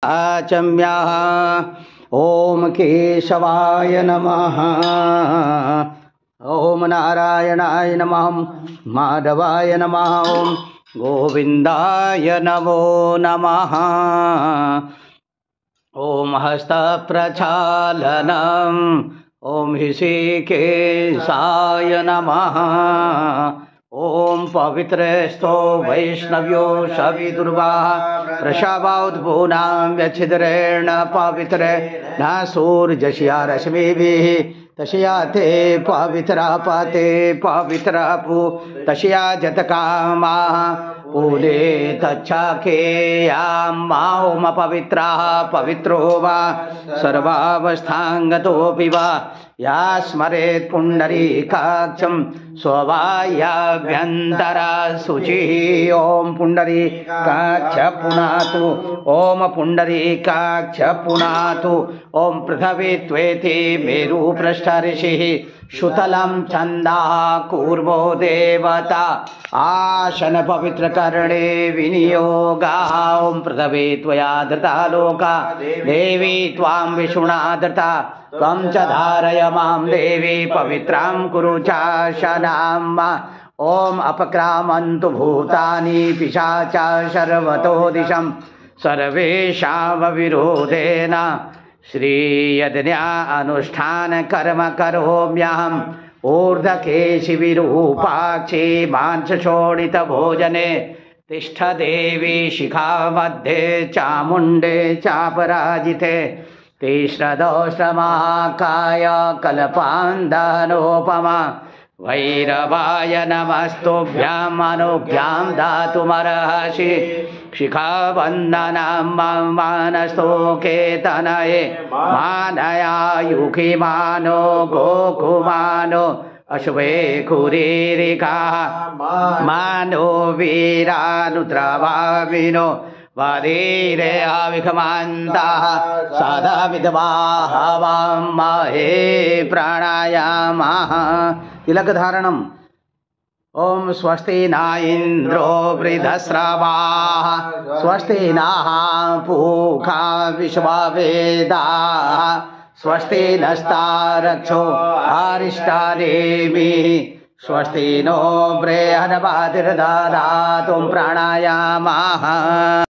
आचम्यः। ओम केशवाय नमः। ओम नारायणाय नमः। माधवाय नमः। ओम गोविंदाय नमो नमः। ओम हस्तप्रक्षालनम्। ओम ऋषिकेशाय नमः। ओम पवित्रस्तो वैष्णव्यो सविदुर्वा प्रशावाद्भूनां व्यच्छिद्रेण पवित्र न सूर्यस्या रश्मिभिः तस्या ते पवित्रा पते पवित्रा पु तस्या जतकामाः पूले तच्छाखेयां माओम पवित्राः पवित्रो वा सर्वावस्थांगतोऽपि वा या स्मरेत् पुण्डरीकाक्षं स्ववायाभ्यन्तरा शुचिः। ओम पुण्डरीकाक्ष पुनातु। ओम पुण्डरीकाक्ष पुनातु। ओम पृथ्वी त्वेति मेरु पृष्ठ ऋषिः शुतलं छन्दः कूर्मो देवता आसन पवित्र कर्णे विनियोगाः। ओम पृथ्वी त्वया धृता लोका देवी त्वां विष्णुना धृता त्वं च धारय मां देवी पवित्रां कुरु चाशनाम्। ओम अपक्रामन्तु भूतानि पिशाचा सर्वतो दिशं सर्वेषामविरोधेन श्रीयज्ञा अनुष्ठान कर्म करोम्यहम्। ऊर्ध्वकेशि विरूपाक्षि मांसशोणित भोजने तिष्ठ देवी शिखा मध्ये चामुण्डे चापराजिते तीक्ष्णदंष्ट्रमहाकाय कल्पान्धनोपमा भैरवाय नमस्तुभ्याम् अनुज्ञां दातुमर्हसि शिखावन्दनं मानस्तोकेतनये मानयायुखिमानो गोकुमानो अश्वे कुरीरिकाः मानो वीरानुद्रवाविनो वरीरे अविखमान्ताः सदा विद्वाः वामहे प्राणायामाः। तिलक धारणम। ओम स्वस्ति न इंद्रो वृद्धश्रवाः स्वस्ति नः पूषा विश्ववेदाः स्वस्ति नस्तारक्षो अरिष्टानेमिः स्वस्ति नो बृहन्पतिर्दधातु प्राणायामाः।